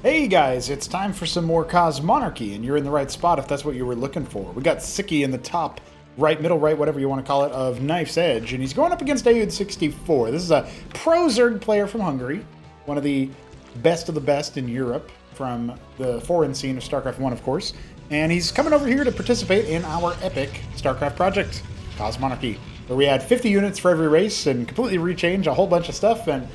Hey guys, it's time for some more Cosmonarchy, and you're in the right spot if that's what you were looking for. We got Sziky in the top right, middle right, whatever you want to call it, of Knife's Edge, and he's going up against AUD64. This is a pro Zerg player from Hungary, one of the best in Europe from the foreign scene of Starcraft 1, of course, and he's coming over here to participate in our epic Starcraft project, Cosmonarchy, where we add 50 units for every race and completely rechange a whole bunch of stuff. And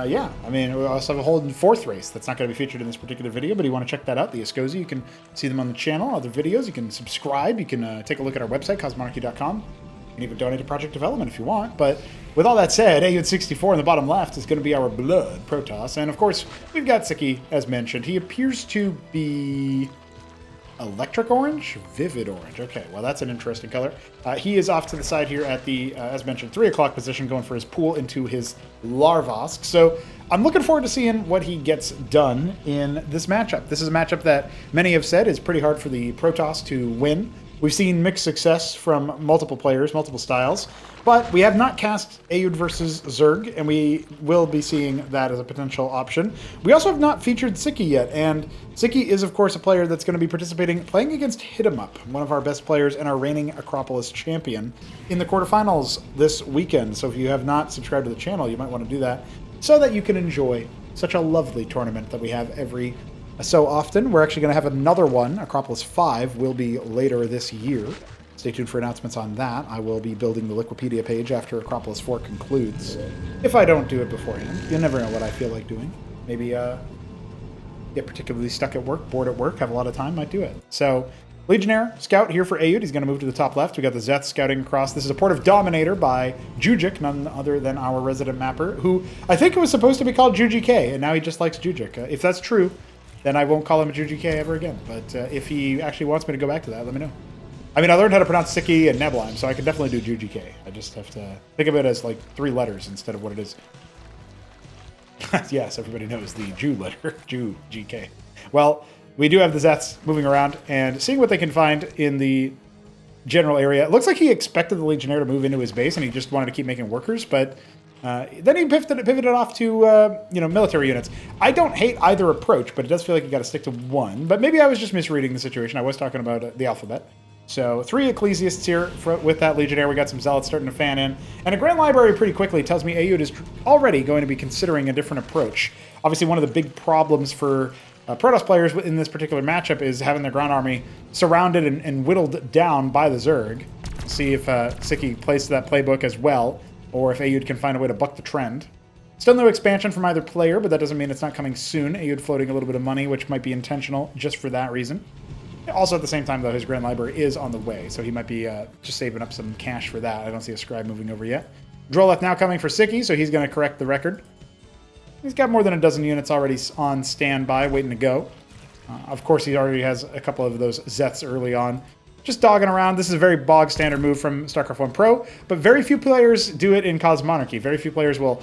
yeah, I mean, we also have a whole fourth race that's not going to be featured in this particular video, but you want to check that out, the Ascozi, you can see them on the channel, other videos, you can subscribe, you can take a look at our website, cosmonarchy.com. You can even donate to project development if you want. But with all that said, AUD64 in the bottom left is going to be our blood Protoss. And of course, we've got Sziky, as mentioned. He appears to be electric orange? Vivid orange. Okay, well, that's an interesting color. He is off to the side here at the, as mentioned, 3 o'clock position, going for his pool into his Larvosk. So I'm looking forward to seeing what he gets done in this matchup. This is a matchup that many have said is pretty hard for the Protoss to win. We've seen mixed success from multiple players, multiple styles, but we have not cast AUD versus Zerg, and we will be seeing that as a potential option. We also have not featured Sziky yet, and Sziky is, of course, a player that's going to be participating, playing against Hitamup, one of our best players and our reigning Acropolis champion, in the quarterfinals this weekend. So if you have not subscribed to the channel, you might want to do that so that you can enjoy such a lovely tournament that we have every so often. We're actually going to have another one. Acropolis 5 will be later this year. Stay tuned for announcements on that. I will be building the Wikipedia page after Acropolis 4 concludes. If I don't do it beforehand. You never know what I feel like doing. Maybe get particularly stuck at work, bored at work, have a lot of time, might do it. So, Legionnaire, Scout here for AUD. He's going to move to the top left. We got the Zeth scouting across. This is a Port of Dominator by Jujic, none other than our resident mapper, who I think it was supposed to be called Jujic, and now he just likes Jujic. If that's true, then I won't call him a Jujic ever again. But if he actually wants me to go back to that, let me know. I mean, I learned how to pronounce Sziky and Nebelheim, so I can definitely do Jujic. I just have to think of it as like 3 letters instead of what it is. Yes, everybody knows the Jew letter, Jew, GK. Well, we do have the Zeths moving around and seeing what they can find in the general area. It looks like he expected the Legionnaire to move into his base and he just wanted to keep making workers, but then he pivoted off to, military units. I don't hate either approach, but it does feel like you got to stick to one. But maybe I was just misreading the situation. I was talking about the alphabet. So 3 Ecclesiasts here with that Legionnaire. We got some Zealots starting to fan in. And a Grand Library pretty quickly tells me AUD is already going to be considering a different approach. Obviously, one of the big problems for Protoss players in this particular matchup is having their ground army surrounded and whittled down by the Zerg. See if Sziky plays to that playbook as well, or if AUD can find a way to buck the trend. Still no expansion from either player, but that doesn't mean it's not coming soon. AUD floating a little bit of money, which might be intentional just for that reason. Also, at the same time, though, his Grand Library is on the way, so he might be just saving up some cash for that. I don't see a scribe moving over yet. Droleth now coming for Sziky, so he's going to correct the record. He's got more than a dozen units already on standby, waiting to go. Of course, he already has a couple of those Zeths early on. Just dogging around. This is a very bog standard move from StarCraft 1 Pro, but very few players do it in Cosmonarchy. Very few players will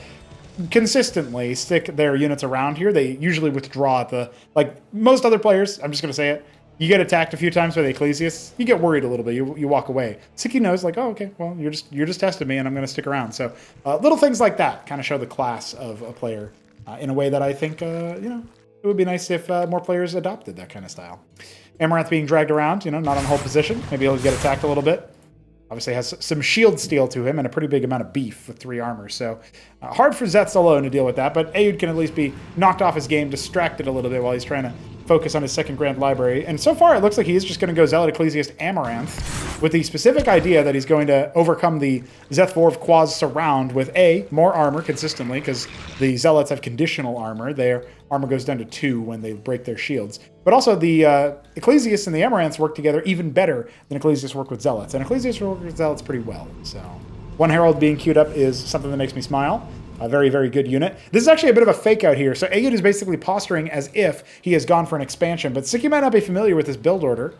consistently stick their units around here. They usually withdraw at the, like most other players, I'm just going to say it, you get attacked a few times by the Ecclesiasts, you get worried a little bit, you walk away. Sziky knows, like, oh, okay, well, you're just testing me and I'm going to stick around. So little things like that kind of show the class of a player in a way that I think, it would be nice if more players adopted that kind of style. Amaranth being dragged around, not on hold position. Maybe he'll get attacked a little bit. Obviously has some shield steel to him and a pretty big amount of beef with 3 armor. So hard for Zeths alone to deal with that, but AUD can at least be knocked off his game, distracted a little bit while he's trying to focus on his second Grand Library. And so far, it looks like he is just going to go Zealot Ecclesiast Amaranth with the specific idea that he's going to overcome the Zeth Vorv Quaz surround with more armor consistently, because the Zealots have conditional armor. Their armor goes down to 2 when they break their shields. But also the Ecclesiasts and the Amaranths work together even better than Ecclesiasts work with Zealots. And Ecclesiasts work with Zealots pretty well. So 1 Herald being queued up is something that makes me smile. A very, very good unit. This is actually a bit of a fake out here. So AUD is basically posturing as if he has gone for an expansion, but Sziky might not be familiar with this build order.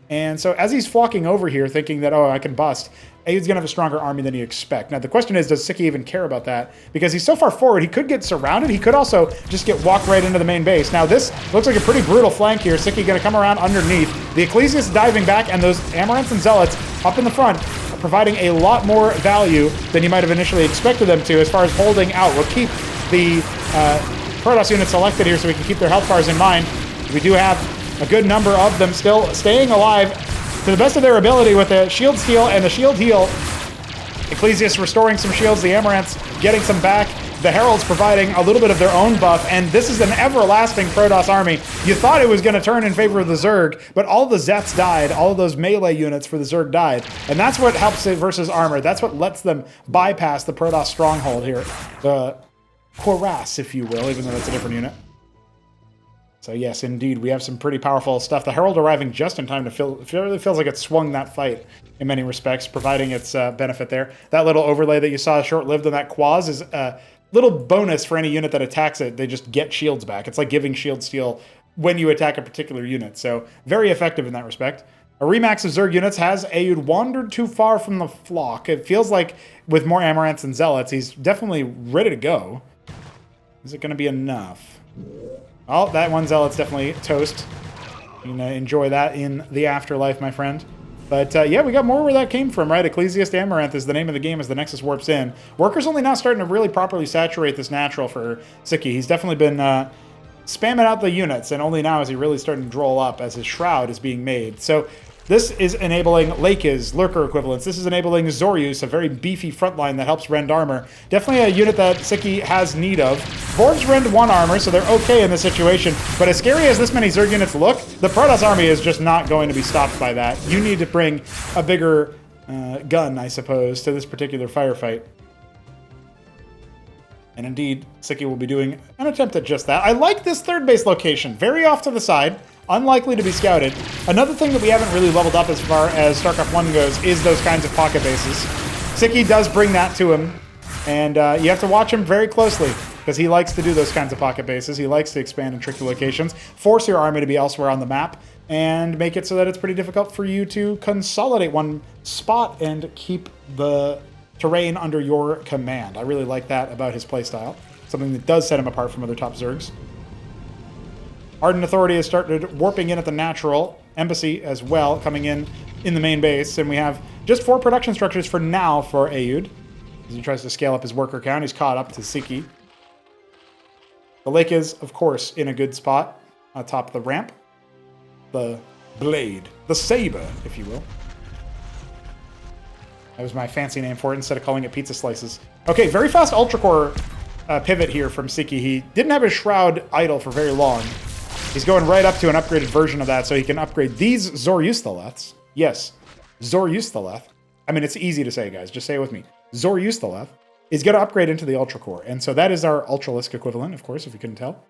And so as he's flocking over here thinking that, oh, I can bust, AUD's going to have a stronger army than you expect. Now, the question is, does Sziky even care about that? Because he's so far forward, he could get surrounded. He could also just get walked right into the main base. Now, this looks like a pretty brutal flank here. Sziky going to come around underneath. The Ecclesiast diving back, and those Amaranths and Zealots up in the front, providing a lot more value than you might have initially expected them to as far as holding out. We'll keep the Protoss units selected here so we can keep their health bars in mind. We do have a good number of them still staying alive to the best of their ability with the shield steal and the shield heal. Ecclesias restoring some shields, the Amaranths getting some back, the Heralds providing a little bit of their own buff, and this is an everlasting Protoss army. You thought it was going to turn in favor of the Zerg, but all the Zets died, all of those melee units for the Zerg died, and that's what helps it versus armor. That's what lets them bypass the Protoss stronghold here. The Cuirass, if you will, even though it's a different unit. So yes, indeed, we have some pretty powerful stuff. The Herald arriving just in time to feel, it really feels like it swung that fight in many respects, providing its benefit there. That little overlay that you saw short-lived on that Quaz is a little bonus for any unit that attacks it. They just get shields back. It's like giving shield steal when you attack a particular unit. So very effective in that respect. A remax of Zerg units has Aoud wandered too far from the flock. It feels like with more Amaranths and Zealots, he's definitely ready to go. Is it going to be enough? Oh, that one Zealot's definitely toast. You can enjoy that in the afterlife, my friend. But yeah, we got more where that came from, right? Ecclesiast Amaranth is the name of the game as the Nexus warps in. Worker's only now starting to really properly saturate this natural for Sziky. He's definitely been spamming out the units, and only now is he really starting to droll up as his Shroud is being made. So this is enabling Lake's Lurker equivalents. This is enabling Zoryus, a very beefy frontline that helps rend armor. Definitely a unit that Sziky has need of. Vorgs rend 1 armor, so they're okay in this situation. But as scary as this many Zerg units look, the Protoss army is just not going to be stopped by that. You need to bring a bigger gun, I suppose, to this particular firefight. And indeed, Sziky will be doing an attempt at just that. I like this third base location. Very off to the side. Unlikely to be scouted. Another thing that we haven't really leveled up as far as StarCraft 1 goes is those kinds of pocket bases. Sziky does bring that to him, and you have to watch him very closely, because he likes to do those kinds of pocket bases. He likes to expand in tricky locations, force your army to be elsewhere on the map, and make it so that it's pretty difficult for you to consolidate one spot and keep the terrain under your command. I really like that about his playstyle. Something that does set him apart from other top Zergs. Ardent Authority has started warping in at the natural. Embassy as well, coming in the main base. And we have just 4 production structures for now for Aoud. As he tries to scale up his worker count, he's caught up to Sziky. The lake is, of course, in a good spot atop the ramp. The blade, the saber, if you will. That was my fancy name for it instead of calling it pizza slices. Okay, very fast Ultra Core pivot here from Sziky. He didn't have his Shroud idle for very long. He's going right up to an upgraded version of that so he can upgrade these Zoryusthaleths. Yes, Zoryusthaleth. I mean, it's easy to say, guys. Just say it with me. Zoryusthaleth is going to upgrade into the Ultra Core. And so that is our Ultralisk equivalent, of course, if you couldn't tell.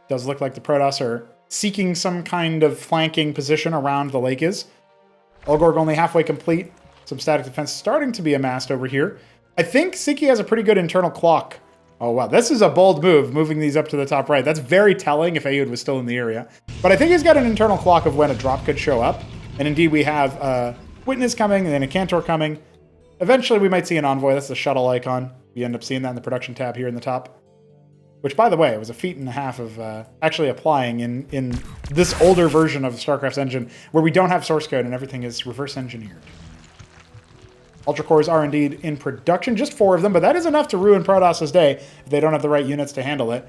Does look like the Protoss are seeking some kind of flanking position around the lake is. Ulgorg only halfway complete. Some static defense starting to be amassed over here. I think Sziky has a pretty good internal clock. Oh, wow. This is a bold move, moving these up to the top right. That's very telling if Aoud was still in the area. But I think he's got an internal clock of when a drop could show up. And indeed, we have a Witness coming and then a Cantor coming. Eventually, we might see an Envoy. That's the shuttle icon. We end up seeing that in the production tab here in the top. Which, by the way, was a feat and a half of actually applying in this older version of StarCraft's engine, where we don't have source code and everything is reverse engineered. Ultra Cores are indeed in production, just 4 of them, but that is enough to ruin Protoss's day if they don't have the right units to handle it.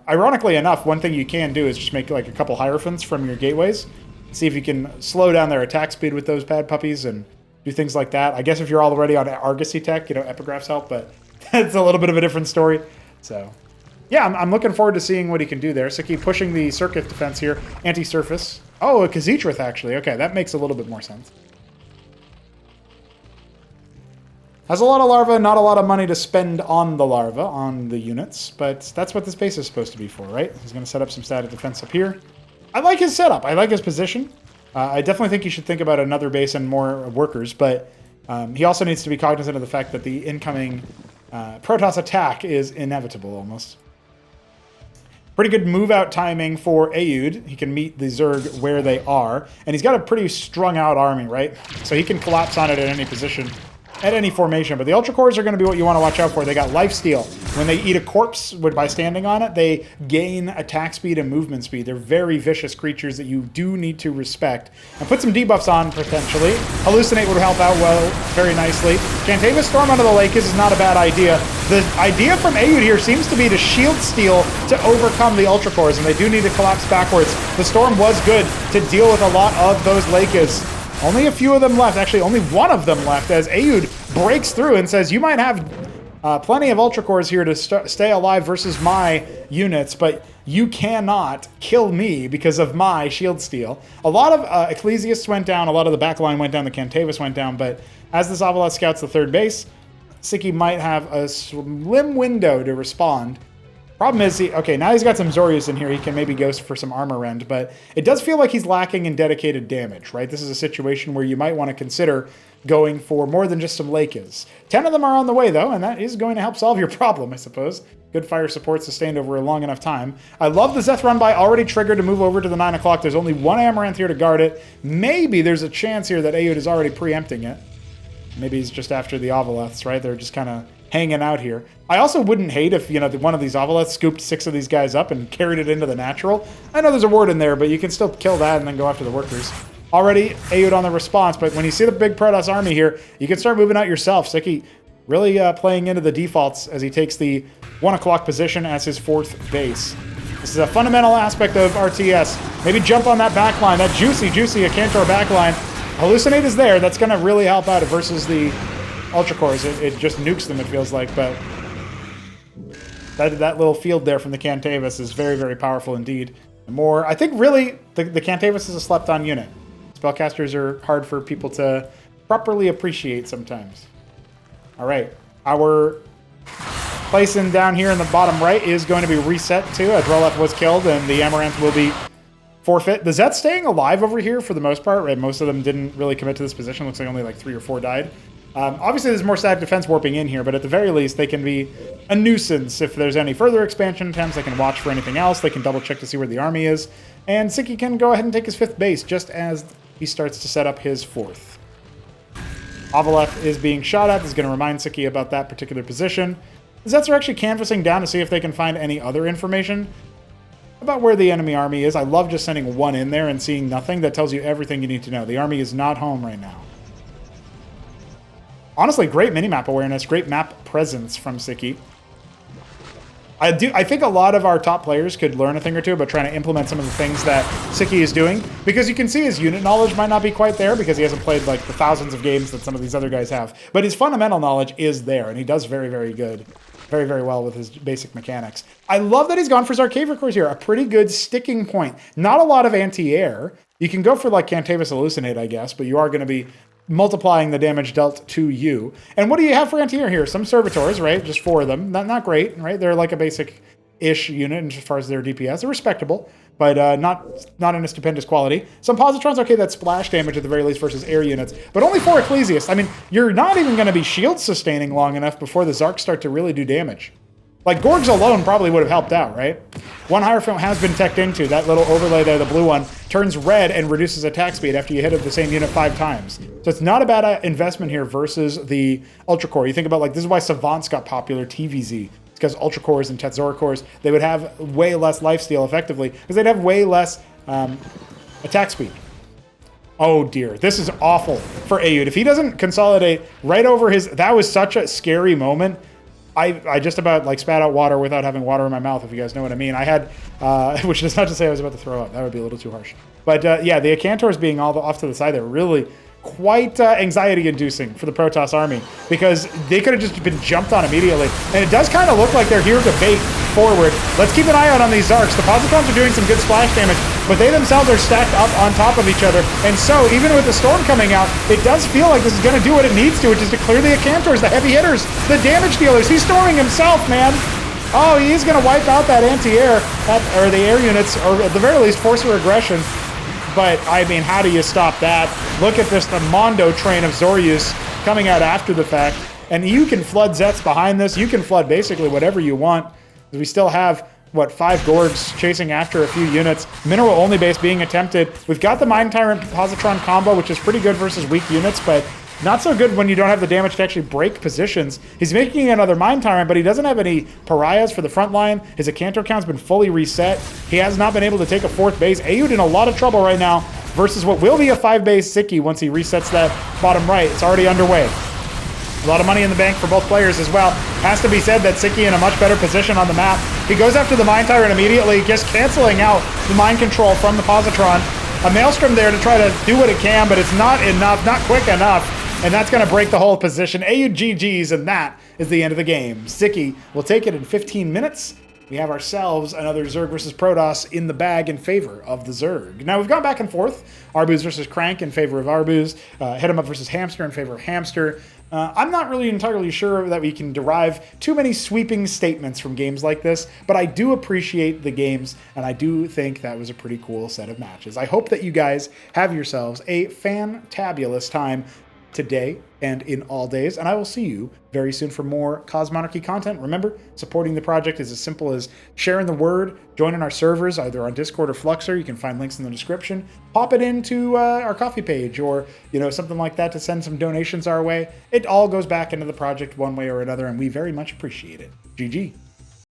Ironically enough, one thing you can do is just make like a couple Hierophants from your gateways. See if you can slow down their attack speed with those bad puppies and do things like that. I guess if you're already on Argosy tech, you know, epigraphs help, but that's a little bit of a different story. So, yeah, I'm looking forward to seeing what he can do there. Sziky pushing the circuit defense here. Anti-surface. Oh, a Khaz'trith, actually. Okay, that makes a little bit more sense. Has a lot of larva, not a lot of money to spend on the larva, on the units, but that's what this base is supposed to be for, right? He's going to set up some static defense up here. I like his setup. I like his position. I definitely think he should think about another base and more workers, but he also needs to be cognizant of the fact that the incoming Protoss attack is inevitable, almost. Pretty good move-out timing for Aoud. He can meet the Zerg where they are, and he's got a pretty strung-out army, right? So he can collapse on it at any position. at any formation. But the Ultra Cores are going to be what you want to watch out for. They got lifesteal. When they eat a corpse by standing on it, they gain attack speed and movement speed. They're very vicious creatures that you do need to respect. And put some debuffs on, potentially. Hallucinate would help out well, very nicely. Cantavis Storm onto the lake is not a bad idea. The idea from Ayud here seems to be to shield steal to overcome the Ultra Cores, and they do need to collapse backwards. The Storm was good to deal with a lot of those Lakes. Only a few of them left. Actually, only one of them left as Ayud breaks through and says, you might have plenty of Ultra Cores here to stay alive versus my units, but you cannot kill me because of my shield steal. A lot of Ecclesiasts went down, a lot of the back line went down, the Cantavis went down, but as this Avaleth scouts the third base, Sziky might have a slim window to respond. Problem is, okay, now he's got some Zorius in here. He can maybe ghost for some armor rend, but it does feel like he's lacking in dedicated damage, right? This is a situation where you might want to consider going for more than just some Lakes. 10 of them are on the way, though, and that is going to help solve your problem, I suppose. Good fire support sustained over a long enough time. I love the Zeth run by already triggered to move over to the 9 o'clock. There's only one Amaranth here to guard it. Maybe there's a chance here that Ayud is already preempting it. Maybe he's just after the Avaleths, right? They're just kind of hanging out here. I also wouldn't hate if, one of these Avaleths scooped 6 of these guys up and carried it into the natural. I know there's a ward in there, but you can still kill that and then go after the workers. Already Ayud on the response, but when you see the big Protoss army here, you can start moving out yourself. Sziky really playing into the defaults as he takes the 1 o'clock position as his 4th base. This is a fundamental aspect of RTS. Maybe jump on that back line, that juicy Akantor back line. Hallucinate is there. That's going to really help out versus the Ultra Cores. It just nukes them, it feels like, but that little field there from the Cantavis is very, very powerful indeed. I think really, the Cantavis is a slept-on unit. Spellcasters are hard for people to properly appreciate sometimes. All right, our placing down here in the bottom right is going to be reset too. Droleth was killed, and the Amaranth will be forfeit. The Zet's staying alive over here for the most part, right? Most of them didn't really commit to this position. Looks like only like 3 or 4 died. Obviously, there's more static defense warping in here, but at the very least, they can be a nuisance. If there's any further expansion attempts, they can watch for anything else. They can double check to see where the army is. And Sziky can go ahead and take his 5th base just as he starts to set up his 4th. Avaleth is being shot at. This is going to remind Sziky about that particular position. The Zets are actually canvassing down to see if they can find any other information about where the enemy army is. I love just sending one in there and seeing nothing. That tells you everything you need to know. The army is not home right now. Honestly, great minimap awareness, great map presence from Sziky. I think a lot of our top players could learn a thing or two about trying to implement some of the things that Sziky is doing, because you can see his unit knowledge might not be quite there because he hasn't played like the thousands of games that some of these other guys have. But his fundamental knowledge is there, and he does very, very good. Very, very well with his basic mechanics. I love that he's gone for Zarkavia Cores here. A pretty good sticking point. Not a lot of anti-air. You can go for like Cantavis Hallucinate, I guess, but you are going to be multiplying the damage dealt to you. And what do you have for anti-air here? Some Servitors, right? Just 4 of them. Not great, right? They're like a basic-ish unit as far as their DPS. They're respectable, but not in a stupendous quality. Some Positrons, okay, that's splash damage at the very least versus air units, but only 4 Ecclesiasts. I mean, you're not even going to be shield sustaining long enough before the Zarks start to really do damage. Like, Gorgs alone probably would have helped out, right? One Hierophant has been teched into. That little overlay there, the blue one, turns red and reduces attack speed after you hit the same unit 5 times. So it's not a bad investment here versus the Ultra Core. You think about, like, this is why Savants got popular, TVZ. It's because Ultra Cores and Tetzora Cores, they would have way less lifesteal effectively, because they'd have way less attack speed. Oh dear, this is awful for Ayud. If he doesn't consolidate right over his... That was such a scary moment. I just about like spat out water without having water in my mouth, if you guys know what I mean. I had, which is not to say I was about to throw up. That would be a little too harsh. But yeah, the Acantors being all off to the side there really quite anxiety-inducing for the Protoss army, because they could have just been jumped on immediately. And it does kind of look like they're here to bait forward. Let's keep an eye out on these Zarks. The Positrons are doing some good splash damage, but they themselves are stacked up on top of each other. And so, even with the storm coming out, it does feel like this is going to do what it needs to, which is to clear the Acantors, the heavy hitters, the damage dealers. He's storming himself, man. Oh, he's going to wipe out that anti-air, or the air units, or at the very least, force their aggression. But, I mean, how do you stop that? Look at this, the Mondo train of Zorius coming out after the fact. And you can flood Zets behind this. You can flood basically whatever you want. We still have, what, 5 Gorgs chasing after a few units. Mineral-only base being attempted. We've got the Mind Tyrant Positron combo, which is pretty good versus weak units, but Not so good when you don't have the damage to actually break positions. He's making another Mind Tyrant, but he doesn't have any pariahs for the front line. His Acanto count's been fully reset. He has not been able to take a 4th base. Aoud in a lot of trouble right now versus what will be a 5-base Sziky once he resets that bottom right. It's already underway. A lot of money in the bank for both players as well. Has to be said that Sziky in a much better position on the map. He goes after the Mind Tyrant immediately, just canceling out the mind control from the Positron. A Maelstrom there to try to do what it can, but it's not enough, not quick enough. And that's going to break the whole position. Aoud GG's, and that is the end of the game. Sziky will take it in 15 minutes. We have ourselves another Zerg versus Protoss in the bag in favor of the Zerg. Now, we've gone back and forth. Arbuz versus Crank in favor of Arbuz. Hit 'em up versus Hamster in favor of Hamster. I'm not really entirely sure that we can derive too many sweeping statements from games like this, but I do appreciate the games, and I do think that was a pretty cool set of matches. I hope that you guys have yourselves a fantabulous time today and in all days, and I will see you very soon for more Cosmonarchy content. Remember, supporting the project is as simple as sharing the word, joining our servers, either on Discord or Fluxer. You can find links in the description. Pop it into our coffee page or, something like that to send some donations our way. It all goes back into the project one way or another, and we very much appreciate it. GG.